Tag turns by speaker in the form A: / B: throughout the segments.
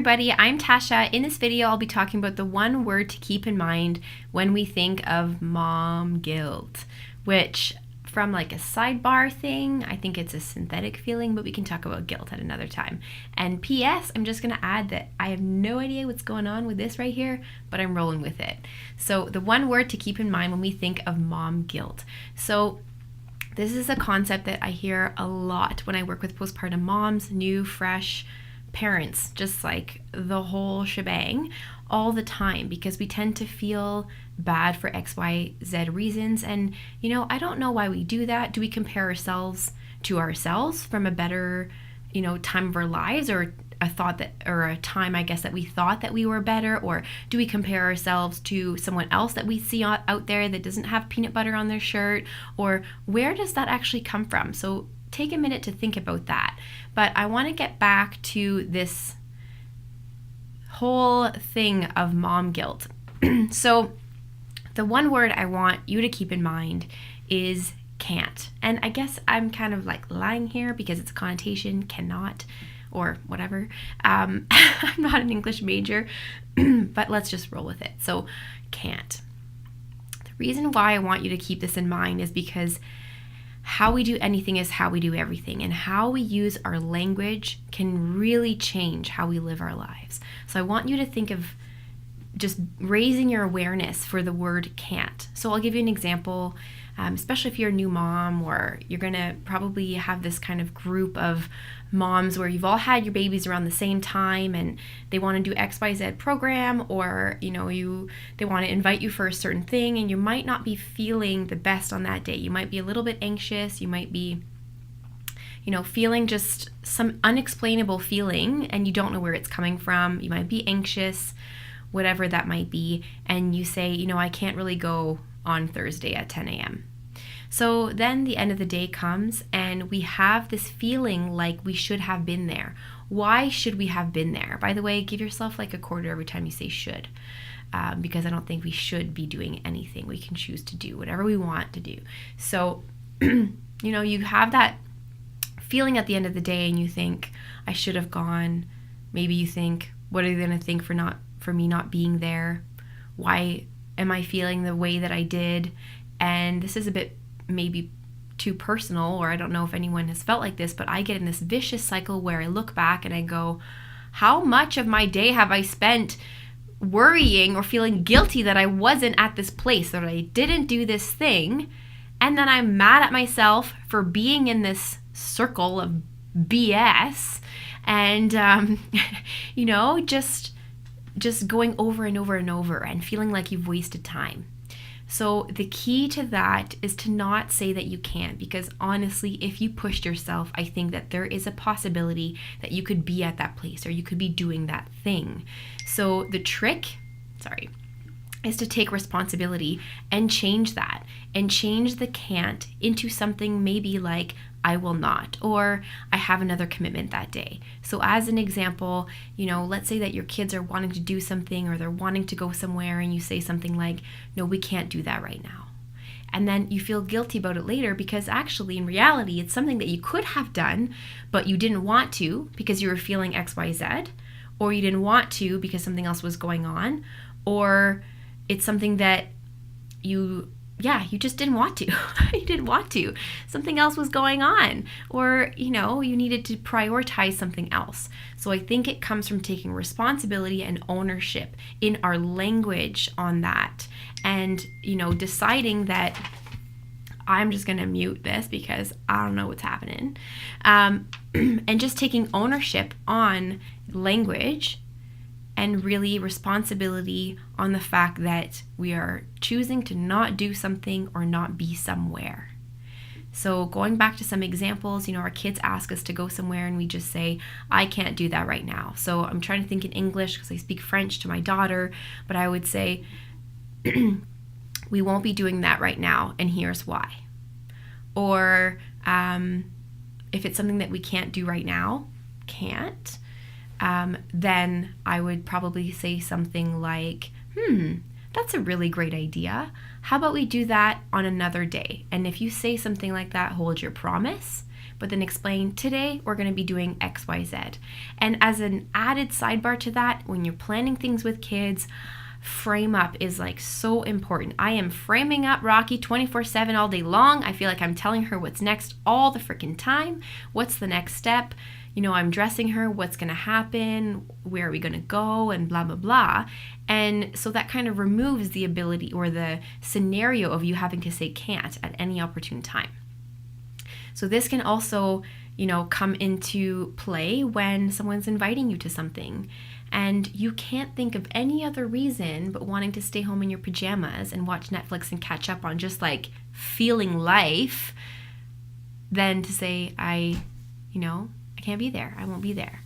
A: Everybody, I'm Tasha. In this video, I'll be talking about the one word to keep in mind when we think of mom guilt, which from like a sidebar thing, I think it's a synthetic feeling, but we can talk about guilt at another time. And P.S., I'm just going to add that I have no idea what's going on with this right here, but I'm rolling with it. So the one word to keep in mind when we think of mom guilt. So this is a concept that I hear a lot when I work with postpartum moms, new, fresh parents, just like the whole shebang all the time, because we tend to feel bad for XYZ reasons. And, I don't know why we do that. Do we compare ourselves to ourselves from a better, time of our lives, or a time, I guess, that we thought that we were better? Or do we compare ourselves to someone else that we see out there that doesn't have peanut butter on their shirt? Or where does that actually come from? So take a minute to think about that. But I want to get back to this whole thing of mom guilt. So the one word I want you to keep in mind is can't. And I guess I'm kind of like lying here because it's a connotation, cannot, or whatever. I'm not an English major, but let's just roll with it. So can't. The reason why I want you to keep this in mind is because how we do anything is how we do everything, and how we use our language can really change how we live our lives. So I want you to think of just raising your awareness for the word can't. So I'll give you an example, especially if you're a new mom, or you're going to probably have this kind of group of moms where you've all had your babies around the same time and they want to do XYZ program, or they want to invite you for a certain thing, and you might not be feeling the best on that day. You might be a little bit anxious, you might be feeling just some unexplainable feeling, and you don't know where it's coming from. You might be anxious, whatever that might be, and you say, I can't really go on Thursday at 10 a.m. So then the end of the day comes and we have this feeling like we should have been there. Why should we have been there? By the way, give yourself like a quarter every time you say should, because I don't think we should be doing anything. We can choose to do whatever we want to do. So, you have that feeling at the end of the day and you think, I should have gone. Maybe you think, what are they going to think for me not being there? Why am I feeling the way that I did? And this is a bit maybe too personal, or I don't know if anyone has felt like this, but I get in this vicious cycle where I look back and I go, how much of my day have I spent worrying or feeling guilty that I wasn't at this place, that I didn't do this thing? And then I'm mad at myself for being in this circle of BS and, just going over and over and over and feeling like you've wasted time. So the key to that is to not say that you can't, because honestly, if you pushed yourself, I think that there is a possibility that you could be at that place or you could be doing that thing. So the trick, is to take responsibility and change that, and change the can't into something maybe like I will not, or I have another commitment that day. So as an example, let's say that your kids are wanting to do something, or they're wanting to go somewhere, and you say something like, no, we can't do that right now. And then you feel guilty about it later, because actually in reality, it's something that you could have done, but you didn't want to because you were feeling XYZ, or you didn't want to because something else was going on, or it's something that you just didn't want to. You didn't want to. Something else was going on, or, you needed to prioritize something else. So I think it comes from taking responsibility and ownership in our language on that, and, deciding that I'm just going to mute this because I don't know what's happening. And just taking ownership on language and really responsibility on the fact that we are choosing to not do something or not be somewhere. So going back to some examples, our kids ask us to go somewhere and we just say, I can't do that right now. So I'm trying to think in English because I speak French to my daughter, but I would say, we won't be doing that right now, and here's why. Or if it's something that we can't do right now, then I would probably say something like, that's a really great idea. How about we do that on another day? And if you say something like that, hold your promise, but then explain, today we're going to be doing XYZ. And as an added sidebar to that, when you're planning things with kids, frame up is like so important. I am framing up Rocky 24/7 all day long. I feel like I'm telling her what's next all the freaking time. What's the next step? I'm dressing her, what's going to happen, where are we going to go, and blah, blah, blah. And so that kind of removes the ability or the scenario of you having to say can't at any opportune time. So this can also, come into play when someone's inviting you to something and you can't think of any other reason but wanting to stay home in your pajamas and watch Netflix and catch up on just like feeling life, than to say, I can't be there. I won't be there.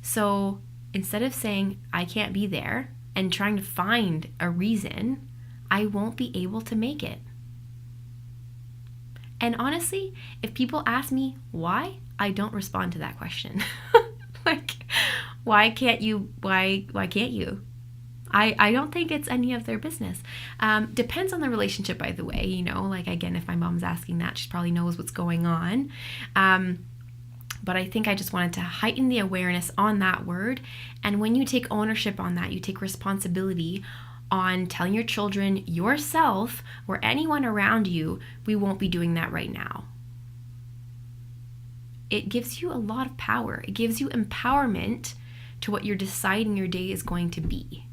A: So instead of saying I can't be there and trying to find a reason, I won't be able to make it. And honestly, if people ask me why, I don't respond to that question. Like, why can't you? Why can't you? I don't think it's any of their business. Depends on the relationship, by the way. Like, again, if my mom's asking that, she probably knows what's going on. But I think I just wanted to heighten the awareness on that word. And when you take ownership on that, you take responsibility on telling your children, yourself, or anyone around you, we won't be doing that right now. It gives you a lot of power. It gives you empowerment to what you're deciding your day is going to be.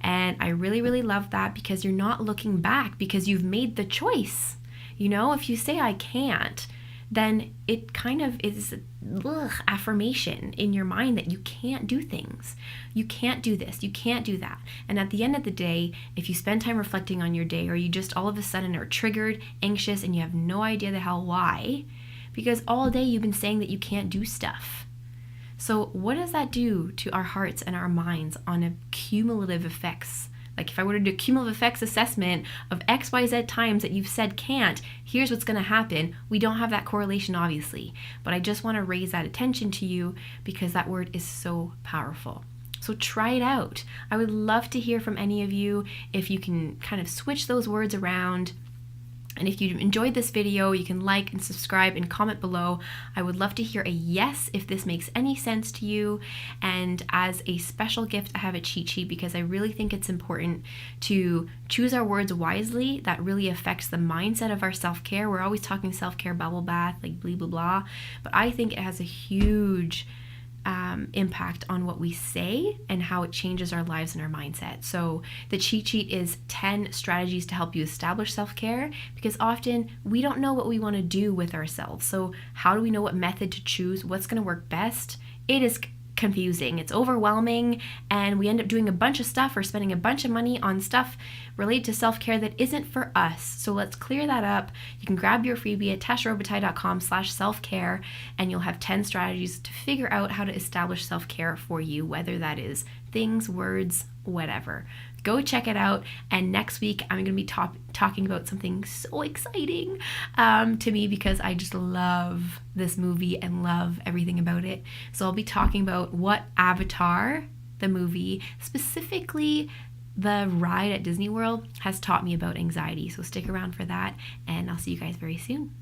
A: And I really, really love that, because you're not looking back, because you've made the choice. If you say I can't, then it kind of is affirmation in your mind that you can't do things. You can't do this. You can't do that. And at the end of the day, if you spend time reflecting on your day, or you just all of a sudden are triggered, anxious, and you have no idea the hell why, because all day you've been saying that you can't do stuff. So what does that do to our hearts and our minds on a cumulative effects? Like, if I were to do a cumulative effects assessment of XYZ times that you've said can't, here's what's going to happen. We don't have that correlation, obviously, but I just want to raise that attention to you because that word is so powerful. So try it out. I would love to hear from any of you if you can kind of switch those words around. And if you enjoyed this video, you can like and subscribe and comment below. I would love to hear a yes if this makes any sense to you. And as a special gift, I have a cheat sheet, because I really think it's important to choose our words wisely. That really affects the mindset of our self-care. We're always talking self-care bubble bath, like blah, blah, blah. But I think it has a huge impact on what we say and how it changes our lives and our mindset. So the cheat sheet is 10 strategies to help you establish self-care, because often we don't know what we want to do with ourselves. So how do we know what method to choose? What's going to work best? It is confusing. It's overwhelming, and we end up doing a bunch of stuff or spending a bunch of money on stuff related to self-care that isn't for us. So let's clear that up. You can grab your freebie at tasharobitaille.com/self-care, and you'll have 10 strategies to figure out how to establish self-care for you, whether that is things, words, whatever. Go check it out. And next week, I'm going to be talking about something so exciting to me, because I just love this movie and love everything about it. So I'll be talking about what Avatar, the movie, specifically the ride at Disney World, has taught me about anxiety. So stick around for that, and I'll see you guys very soon.